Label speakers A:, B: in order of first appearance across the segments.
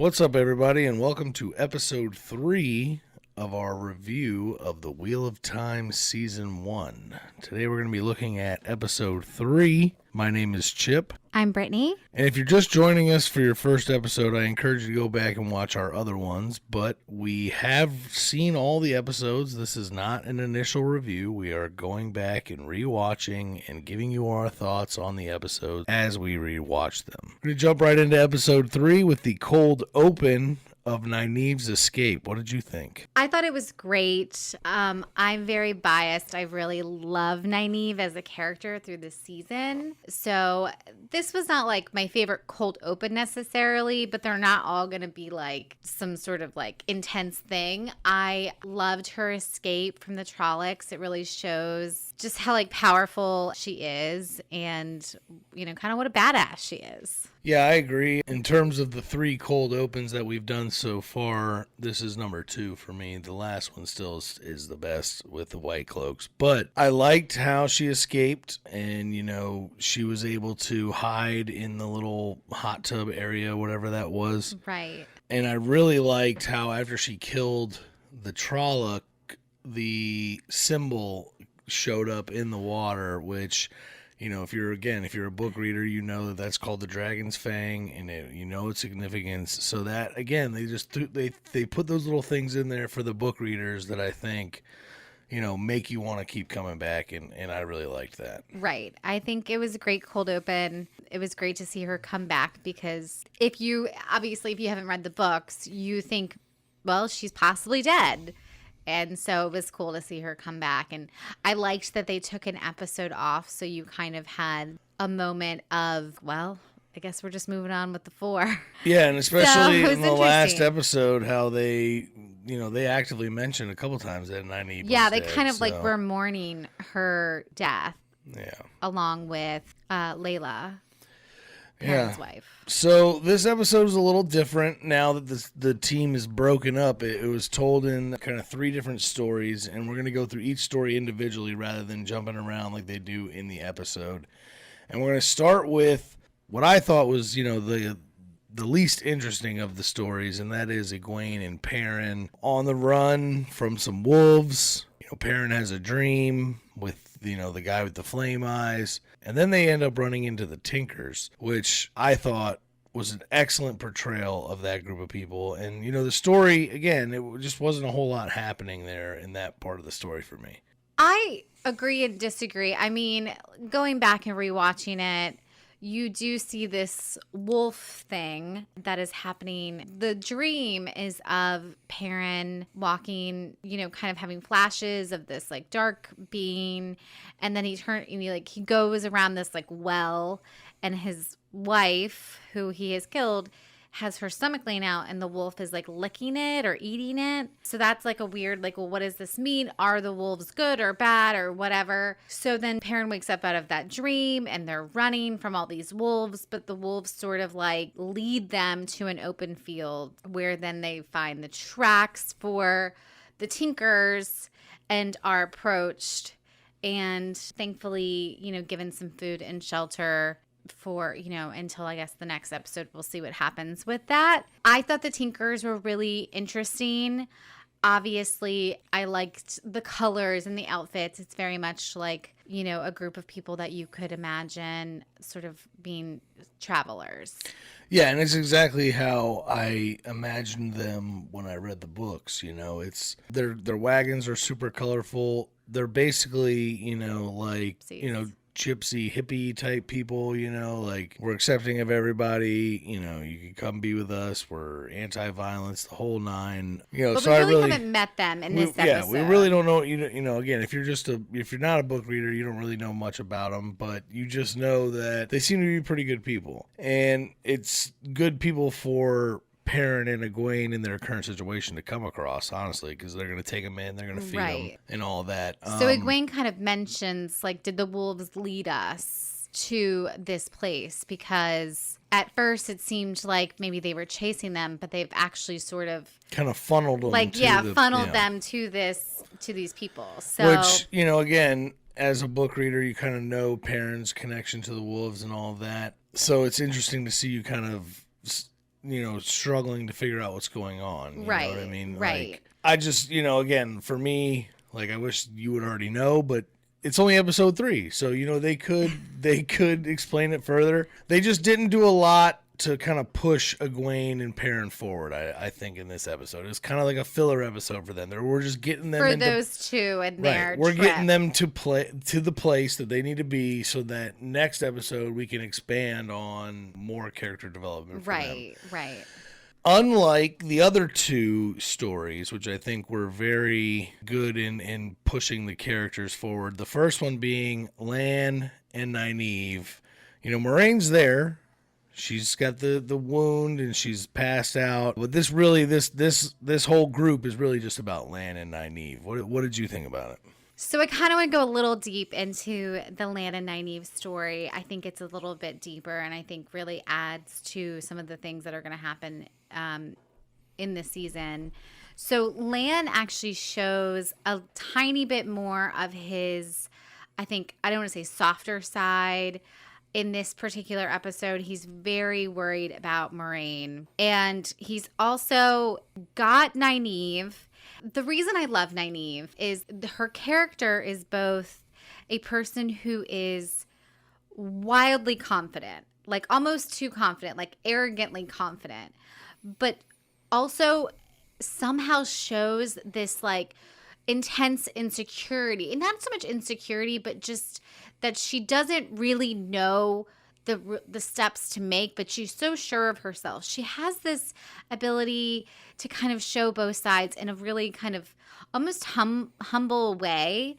A: What's up, everybody, and welcome to episode 3 of our review of The Wheel of Time Season 1. Today we're going to be looking at episode 3. My name is Chip.
B: I'm Brittany.
A: And if you're just joining us for your first episode, I encourage you to go back and watch our other ones. But we have seen all the episodes. This is not an initial review. We are going back and rewatching and giving you our thoughts on the episodes as we rewatch them. We're going to jump right into episode 3 with the cold open of Nynaeve's escape. What did you think?
B: I thought it was great. I'm very biased. I really love Nynaeve as a character through the season. So this was not like my favorite cold open necessarily, but they're not all going to be like some sort of like intense thing. I loved her escape from the Trollocs. It really shows just how like powerful she is and, you know, kind of what a badass she is.
A: Yeah, I agree. In terms of the 3 cold opens that we've done so far, this is number 2 for me. The last one still is the best with the White Cloaks. But I liked how she escaped and, you know, she was able to hide in the little hot tub area, whatever that was.
B: Right.
A: And I really liked how after she killed the Trolloc, the symbol showed up in the water, which... You know, if you're a book reader, you know that that's called the Dragon's Fang, and you know its significance. So that, again, they put those little things in there for the book readers that I think, you know, make you want to keep coming back, and I really liked that.
B: Right. I think it was a great cold open. It was great to see her come back because if you haven't read the books, you think, well, she's possibly dead. And so it was cool to see her come back. And I liked that they took an episode off. So you kind of had a moment of, well, I guess we're just moving on with the 4.
A: Yeah. And especially in the last episode, how they actively mentioned a couple times that Nynaeve was
B: they
A: dead,
B: kind of like were mourning her death.
A: Yeah.
B: Along with Layla. Perrin's wife.
A: So this episode is a little different now that the team is broken up. It was told in kind of 3 different stories, and we're going to go through each story individually rather than jumping around like they do in the episode. And we're going to start with what I thought was, you know, the least interesting of the stories, and that is Egwane and Perrin on the run from some wolves. You know, Perrin has a dream with, you know, the guy with the flame eyes. And then they end up running into the Tinkers, which I thought was an excellent portrayal of that group of people. And, you know, the story, again, it just wasn't a whole lot happening there in that part of the story for me.
B: I agree and disagree. I mean, going back and rewatching it, you do see this wolf thing that is happening. The dream is of Perrin walking, you know, kind of having flashes of this like dark being. And then he goes around this like well, and his wife, who he has killed, has her stomach laying out, and the wolf is like licking it or eating it. So that's like a weird, like, well, what does this mean? Are the wolves good or bad or whatever? So then Perrin wakes up out of that dream and they're running from all these wolves, but the wolves sort of like lead them to an open field where then they find the tracks for the Tinkers and are approached and thankfully, you know, given some food and shelter for, you know, until I guess the next episode. We'll see what happens with that. I thought the Tinkers were really interesting. Obviously, I liked the colors and the outfits. It's very much like, you know, a group of people that you could imagine sort of being travelers.
A: Yeah, and it's exactly how I imagined them when I read the books. You know, it's their wagons are super colorful. They're basically, you know, like, you know, gypsy hippie type people, you know, like we're accepting of everybody, you know, you can come be with us, we're anti-violence, the whole 9, you know.
B: But
A: so
B: we
A: I
B: really haven't met them in this episode.
A: Yeah, we really don't know, you know, again, if you're not a book reader, you don't really know much about them, but you just know that they seem to be pretty good people, and it's good people for Perrin and Egwane in their current situation to come across, honestly, because they're going to take them in, they're going to feed them, and all that.
B: So Egwane kind of mentions, like, did the wolves lead us to this place? Because at first it seemed like maybe they were chasing them, but they've actually sort of
A: kind of funneled them,
B: them to these people. So,
A: which, you know, again, as a book reader, you kind of know Perrin's connection to the wolves and all of that. So it's interesting to see you kind of struggling to figure out what's going on. You know what I mean?
B: Right.
A: Like, I just, again, for me, like, I wish you would already know, but it's only episode 3. So, they could explain it further. They just didn't do a lot to kind of push Egwene and Perrin forward, I think, in this episode. It's kind of like a filler episode for them. We're just getting them
B: for those two and their
A: We're
B: trip.
A: getting them to the place that they need to be, so that next episode we can expand on more character development for them.
B: Right.
A: Unlike the other 2 stories, which I think were very good in pushing the characters forward, the first one being Lan and Nynaeve. Moiraine's there. She's got the wound and she's passed out. But this whole group is really just about Lan and Nynaeve. What did you think about it?
B: So I kind of want to go a little deep into the Lan and Nynaeve story. I think it's a little bit deeper, and I think really adds to some of the things that are going to happen in this season. So Lan actually shows a tiny bit more of his, I don't want to say softer side. In this particular episode, he's very worried about Moiraine. And he's also got Nynaeve. The reason I love Nynaeve is her character is both a person who is wildly confident, like almost too confident, like arrogantly confident, but also somehow shows this like intense insecurity. And not so much insecurity, but just that she doesn't really know the steps to make, but she's so sure of herself. She has this ability to kind of show both sides in a really kind of almost humble way.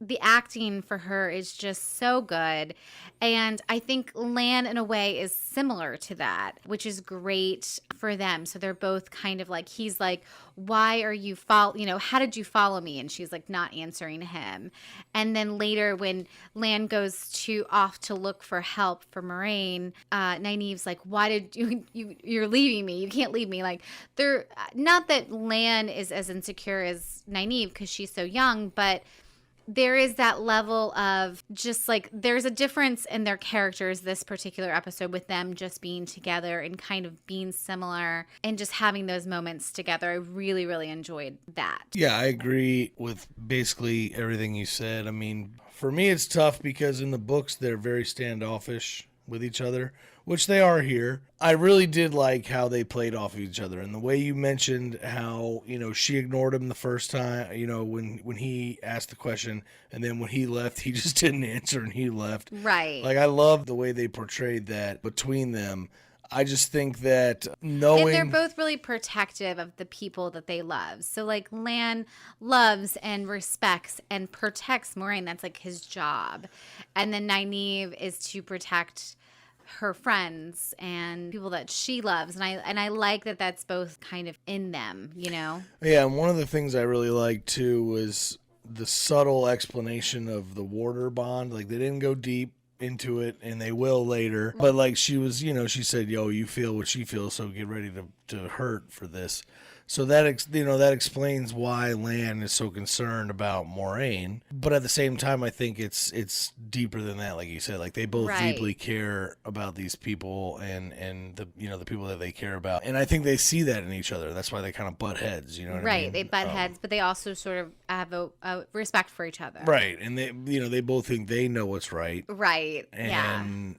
B: The acting for her is just so good. And I think Lan, in a way, is similar to that, which is great for them. So they're both kind of like, he's like, why are you how did you follow me? And she's like not answering him. And then later when Lan goes off to look for help for Moiraine, Nynaeve's like, why did you're leaving me? You can't leave me. Like, they're not that Lan is as insecure as Nynaeve because she's so young, but there is that level of just like, there's a difference in their characters this particular episode with them just being together and kind of being similar and just having those moments together. I really, really enjoyed that.
A: Yeah, I agree with basically everything you said. I mean, for me, it's tough because in the books, they're very standoffish with each other, which they are here. I really did like how they played off of each other, and the way you mentioned how, she ignored him the first time, when he asked the question, and then when he left, he just didn't answer and he left.
B: Right.
A: Like, I love the way they portrayed that between them. I just think that
B: And they're both really protective of the people that they love. So, like, Lan loves and respects and protects Moiraine. That's, like, his job. And then Nynaeve is to protect her friends and people that she loves. And I like that that's both kind of in them, Yeah,
A: and one of the things I really liked, too, was the subtle explanation of the warder bond. Like, they didn't go deep into it, and they will later, but like she was, she said, yo, you feel what she feels, so get ready to hurt for this. So that that explains why Lan is so concerned about Moiraine. But at the same time, I think it's deeper than that. Like you said, like they both deeply care about these people and the the people that they care about. And I think they see that in each other. That's why they kind of butt heads. You know what I mean?
B: They butt heads, but they also sort of have a respect for each other.
A: Right, and they they both think they know what's right.
B: Right.
A: And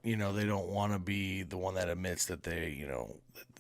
A: they don't want to be the one that admits that they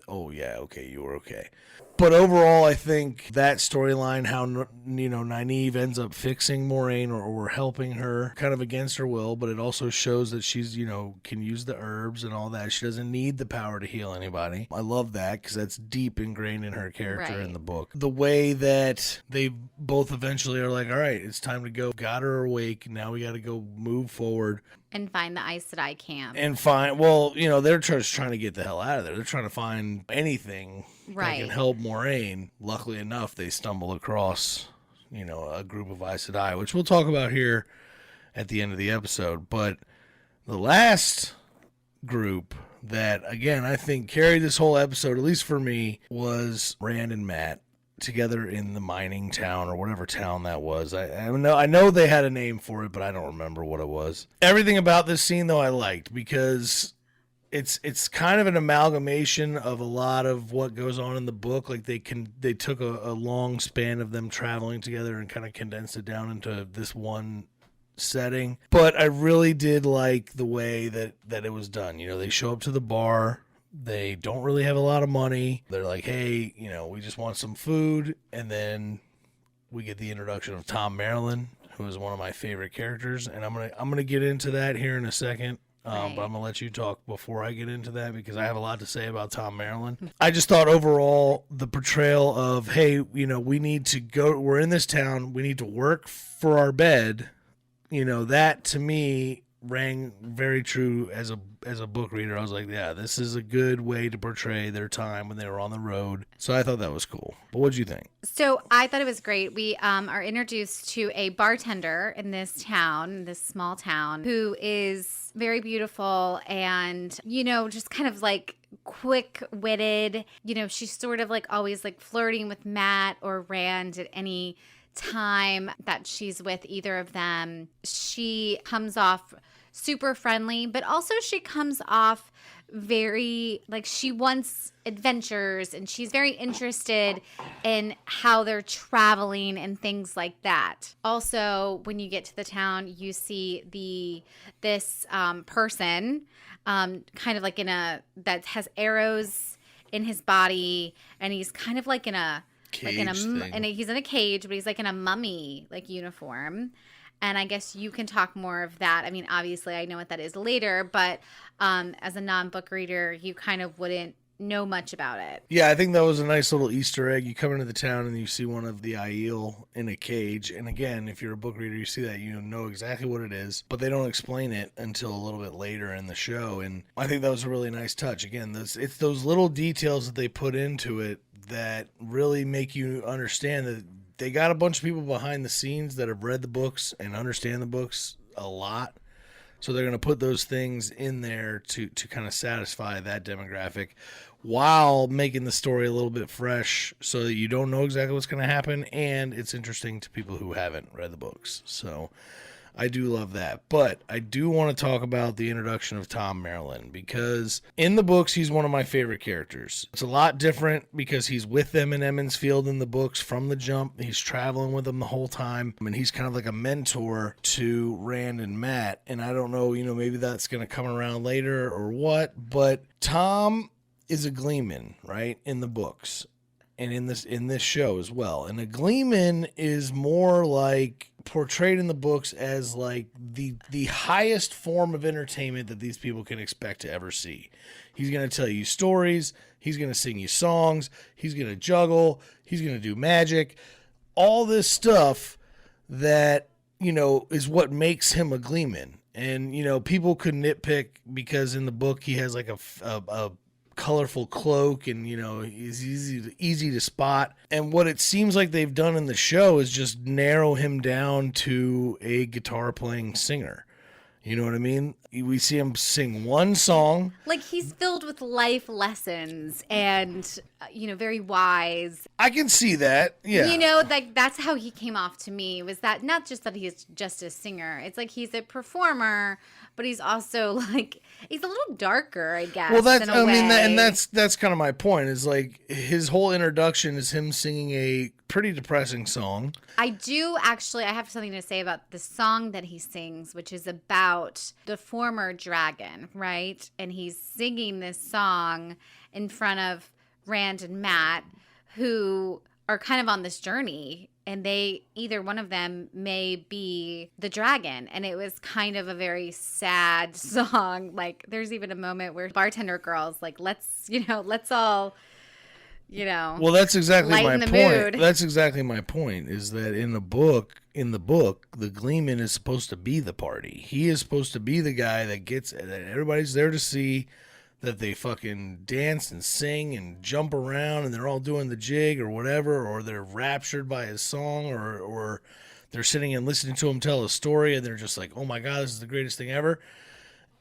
A: oh yeah, okay, you were okay. But overall, I think that storyline, how Nynaeve ends up fixing Moiraine or helping her, kind of against her will, but it also shows that she's can use the herbs and all that. She doesn't need the power to heal anybody. I love that because that's deep ingrained in her character in the book. The way that they both eventually are like, all right, it's time to go. Got her awake. Now we got to go move forward.
B: And find the Aes Sedai camp.
A: And find, they're just trying to get the hell out of there. They're trying to find anything that can help Moiraine. Luckily enough, they stumble across, a group of Aes Sedai, which we'll talk about here at the end of the episode. But the last group that, again, I think carried this whole episode, at least for me, was Rand and Mat together in the mining town or whatever town that was. I know they had a name for it, but I don't remember what it was. Everything about this scene, though, I liked because it's kind of an amalgamation of a lot of what goes on in the book. Like they took a long span of them traveling together and kind of condensed it down into this one setting. But I really did like the way that it was done. You know, they show up to the bar. They don't really have a lot of money. They're like, hey, you know, we just want some food. And then we get the introduction of Thom Merrilin, who is one of my favorite characters. And I'm gonna get into that here in a second. But I'm going to let you talk before I get into that because I have a lot to say about Thom Merrilin. I just thought overall the portrayal of, hey, you know, we need to go, we're in this town, we need to work for our bed. You know, that to me rang very true as a book reader. I was like, yeah, this is a good way to portray their time when they were on the road. So I thought that was cool. But what'd you think?
B: So I thought it was great. We are introduced to a bartender in this town, this small town, who is very beautiful and, you know, just kind of like quick-witted. You know, she's sort of like always like flirting with Matt or Rand at any time that she's with either of them. She comes off super friendly, but also she comes off very like she wants adventures and she's very interested in how they're traveling and things like that. Also, when you get to the town, you see this person kind of like that has arrows in his body, and he's kind of like in a
A: Cage
B: he's in a cage, but he's like in a mummy like uniform. And I guess you can talk more of that. I mean, obviously I know what that is later, but as a non-book reader, you kind of wouldn't know much about it.
A: Yeah, I think that was a nice little Easter egg. You come into the town and you see one of the Aiel in a cage. And again, if you're a book reader, you see that, you know exactly what it is, but they don't explain it until a little bit later in the show. And I think that was a really nice touch. Again, it's those little details that they put into it that really make you understand that they got a bunch of people behind the scenes that have read the books and understand the books a lot. So they're going to put those things in there to kind of satisfy that demographic while making the story a little bit fresh so that you don't know exactly what's going to happen. And it's interesting to people who haven't read the books. So I do love that. But I do want to talk about the introduction of Thom Merrilin because in the books, he's one of my favorite characters. It's a lot different because he's with them in Emmons Field in the books from the jump. He's traveling with them the whole time. I mean, he's kind of like a mentor to Rand and Matt. And I don't know, maybe that's going to come around later or what. But Thom is a gleeman, right, in the books. And in this show as well. And a gleeman is more like portrayed in the books as like the highest form of entertainment that these people can expect to ever see. He's going to tell you stories. He's going to sing you songs. He's going to juggle. He's going to do magic. All this stuff that, is what makes him a gleeman. And, people could nitpick because in the book he has like a colorful cloak and he's easy to spot, and what it seems like they've done in the show is just narrow him down to a guitar playing singer. You know what I mean? We see him sing one song.
B: Like he's filled with life lessons and, very wise.
A: I can see that. Yeah.
B: Like that's how he came off to me, was that not just that he's just a singer. It's like he's a performer, but he's also like, he's a little darker, I guess.
A: Well, that's kind of my point, is like his whole introduction is him singing a pretty depressing song.
B: I have something to say about the song that he sings, which is about the former dragon, right? And he's singing this song in front of Rand and Matt, who are kind of on this journey, and either one of them may be the dragon. And it was kind of a very sad song. Like there's even a moment where bartender girl's like, let's all,
A: well, that's exactly my point.
B: Mood.
A: That's exactly my point, is that in the book, the gleeman is supposed to be the party. He is supposed to be the guy that everybody's there to see, that they fucking dance and sing and jump around and they're all doing the jig or whatever, or they're raptured by his song, or they're sitting and listening to him tell a story and they're just like, oh my God, this is the greatest thing ever.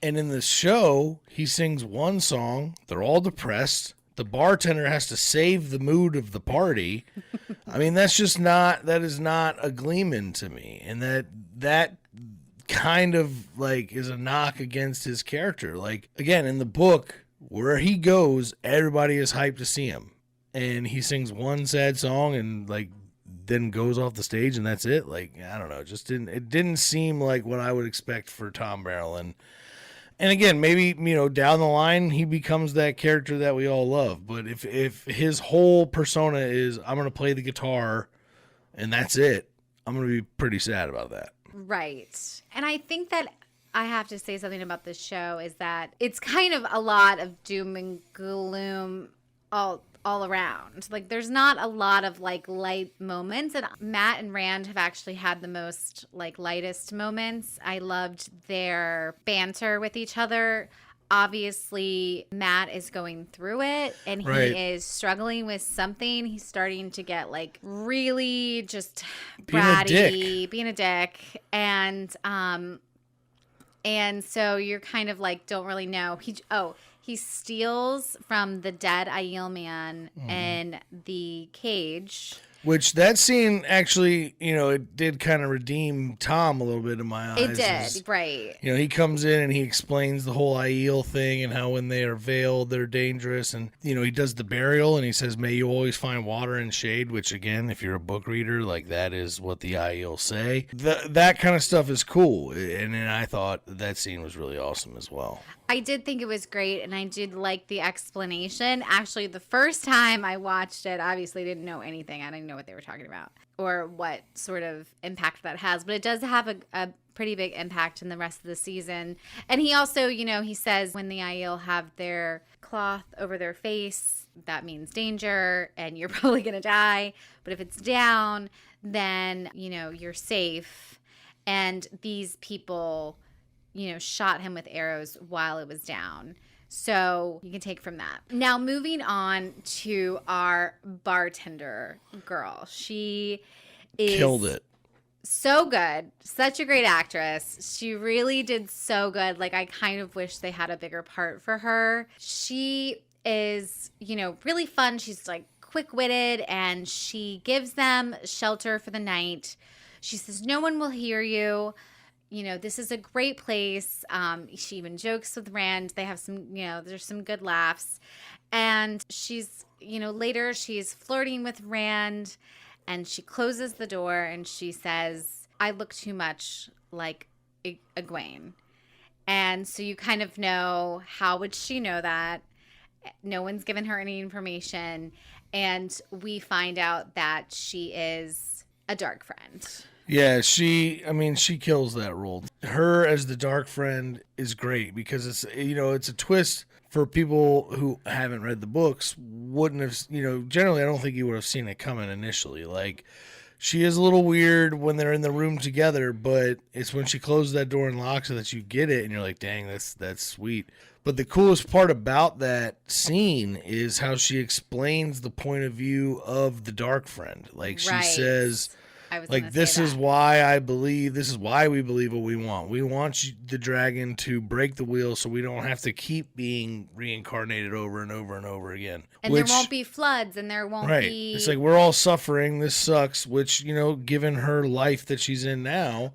A: And in the show, he sings one song, they're all depressed. The bartender has to save the mood of the party. I mean, that is not a gleeman to me. And that kind of like is a knock against his character. Like, again, in the book, where he goes, everybody is hyped to see him. And he sings one sad song and like then goes off the stage and that's it. Like, I don't know, it didn't seem like what I would expect for Thom Merrilin. And again, maybe, down the line he becomes that character that we all love. But if his whole persona is I'm going to play the guitar and that's it, I'm going to be pretty sad about that.
B: Right. And I think that I have to say something about this show is that it's kind of a lot of doom and gloom all around. Like, there's not a lot of like light moments, and Matt and Rand have actually had the most like lightest moments. I loved their banter with each other. Obviously, Matt is going through it and he is struggling with something. He's starting to get like really just bratty, being a dick. And so you're kind of like, don't really know. He steals from the dead Aiel man in the cage.
A: Which that scene actually, it did kind of redeem Thom a little bit in my eyes.
B: It did, right.
A: He comes in and he explains the whole Aiel thing and how when they are veiled, they're dangerous. And, he does the burial and he says, may you always find water and shade, which again, if you're a book reader, like that is what the Aiel say. That kind of stuff is cool. And I thought that scene was really awesome as well.
B: I did think it was great, and I did like the explanation. Actually, the first time I watched it, obviously didn't know anything. I didn't know what they were talking about or what sort of impact that has. But it does have a pretty big impact in the rest of the season. And he also, he says when the Aiel have their cloth over their face, that means danger, and you're probably going to die. But if it's down, then, you're safe. And these people shot him with arrows while it was down. So you can take from that. Now, moving on to our bartender girl. She is
A: killed it.
B: So good. Such a great actress. She really did so good. Like, I kind of wish they had a bigger part for her. She is, really fun. She's like quick-witted, and she gives them shelter for the night. She says, no one will hear you. This is a great place. She even jokes with Rand. They have some, there's some good laughs. And she's, later she's flirting with Rand, and she closes the door and she says, I look too much like Egwene. And so you kind of know, how would she know that? No one's given her any information. And we find out that she is a dark friend.
A: Yeah, she kills that role. Her as the dark friend is great because it's a twist for people who haven't read the books. Wouldn't have, generally I don't think you would have seen it coming initially. Like, she is a little weird when they're in the room together, but it's when she closes that door and locks it that you get it and you're like, dang, that's sweet. But the coolest part about that scene is how she explains the point of view of the dark friend. Like, she says, this is why we believe what we want. We want the dragon to break the wheel so we don't have to keep being reincarnated over and over and over again.
B: And there won't be floods, and there won't be...
A: It's like, we're all suffering. This sucks, which, given her life that she's in now,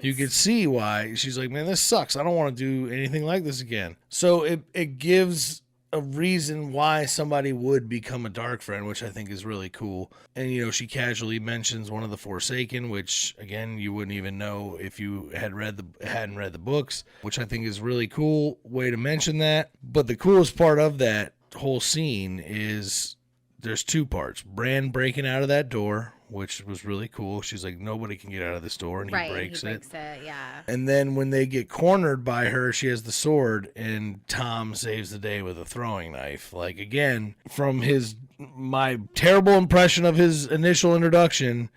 A: you could see why. She's like, man, this sucks. I don't want to do anything like this again. So it gives a reason why somebody would become a dark friend, which I think is really cool. And, she casually mentions one of the Forsaken, which, again, you wouldn't even know if you hadn't read the books, which I think is really cool way to mention that. But the coolest part of that whole scene is there's two parts. Bran breaking out of that door, which was really cool. She's like, nobody can get out of this door, and he breaks it.
B: Yeah.
A: And then when they get cornered by her, she has the sword, and Thom saves the day with a throwing knife. Like, again, from my terrible impression of his initial introduction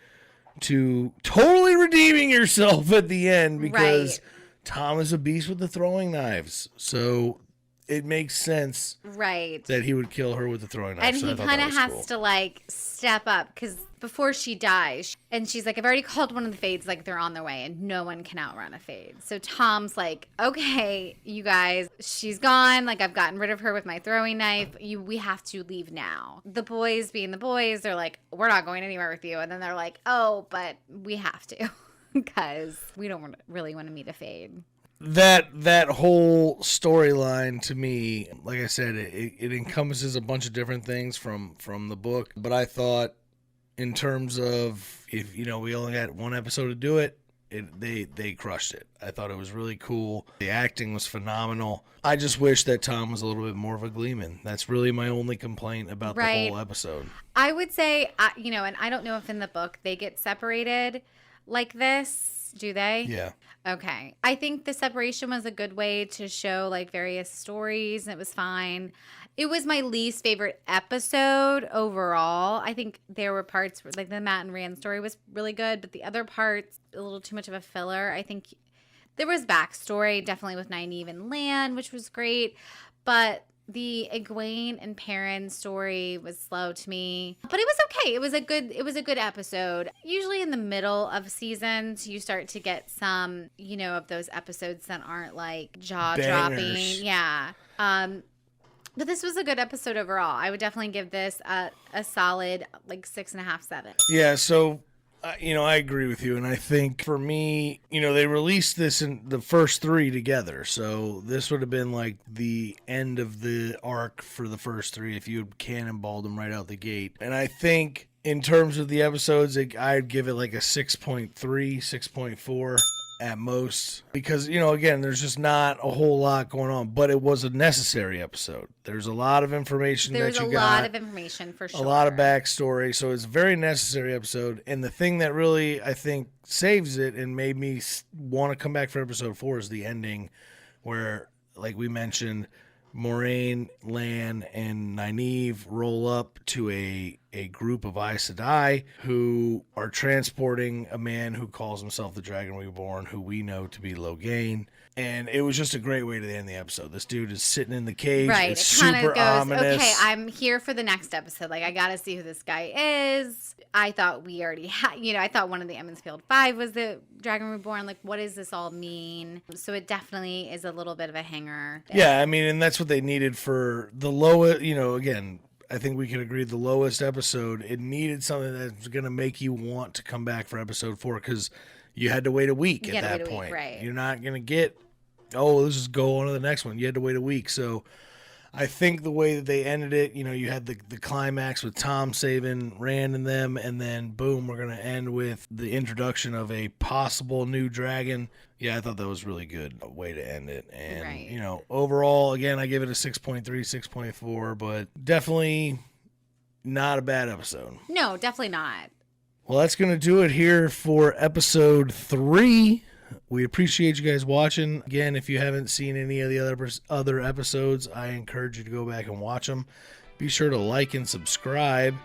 A: to totally redeeming yourself at the end, because Thom is a beast with the throwing knives. So it makes sense that he would kill her with the throwing knife.
B: And he kind of has to, like, step up, because before she dies, and she's like, I've already called one of the Fades, like, they're on their way, and no one can outrun a Fade. So Tom's like, okay, you guys, she's gone. Like, I've gotten rid of her with my throwing knife. We have to leave now. The boys, being the boys, they're like, we're not going anywhere with you. And then they're like, oh, but we have to. because we don't really want to meet a fade.
A: That whole storyline to me, like I said, it encompasses a bunch of different things from the book. But I thought, in terms of, if we only had one episode to do it, they crushed it. I thought it was really cool. The acting was phenomenal. I just wish that Thom was a little bit more of a Gleeman. That's really my only complaint about the whole episode.
B: I would say, and I don't know if in the book they get separated like this. Do they?
A: Yeah.
B: Okay. I think the separation was a good way to show like various stories, and it was fine. It was my least favorite episode overall. I think there were parts where, like, the Matt and Rand story was really good, but the other parts, a little too much of a filler. I think there was backstory, definitely with Nynaeve and Lan, which was great, but the Egwene and Perrin story was slow to me, but it was okay. It was a good episode. Usually in the middle of seasons, you start to get some, of those episodes that aren't like jaw dropping. Yeah. But this was a good episode overall. I would definitely give this a solid like 6.5, 7.
A: Yeah. So, I agree with you. And I think for me, they released this in the first 3 together. So this would have been like the end of the arc for the first 3 if you had cannonballed them right out the gate. And I think in terms of the episodes, I'd give it like a 6.3, 6.4 at most. Because, again, there's just not a whole lot going on. But it was a necessary episode. There's a lot of information
B: There's a lot of information for sure.
A: A lot of backstory. So it's a very necessary episode. And the thing that really, I think, saves it and made me want to come back for episode 4 is the ending where, like we mentioned, Moiraine, Lan, and Nynaeve roll up to a group of Aes Sedai who are transporting a man who calls himself the Dragon Reborn, who we know to be Logain. And it was just a great way to end the episode. This dude is sitting in the cage.
B: Right.
A: It's
B: it kind of
A: super
B: goes,
A: ominous.
B: okay, I'm here for the next episode. Like, I got to see who this guy is. I thought we already had, I thought one of the Emmonsfield 5 was the Dragon Reborn. Like, what does this all mean? So it definitely is a little bit of a hanger.
A: Yeah, I mean, and that's what they needed for the lowest, again, I think we can agree the lowest episode, it needed something that's going to make you want to come back for episode 4 because you had to wait a week at that point.
B: Right.
A: You're not going to get, let's just go on to the next one. You had to wait a week. So I think the way that they ended it, you had the climax with Thom saving Rand and them, and then boom, we're going to end with the introduction of a possible new dragon. Yeah, I thought that was really good way to end it. And,
B: right.
A: Overall, again, I give it a 6.3, 6.4, but definitely not a bad episode.
B: No, definitely not.
A: Well, that's going to do it here for episode 3. We appreciate you guys watching. Again, if you haven't seen any of the other episodes, I encourage you to go back and watch them. Be sure to like and subscribe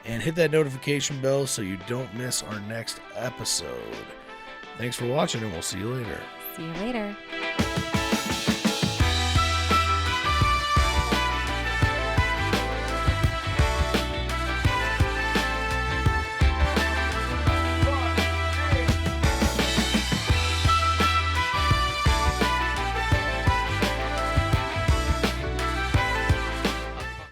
A: and hit that notification bell so you don't miss our next episode. Thanks for watching, and we'll see you later.
B: See you later.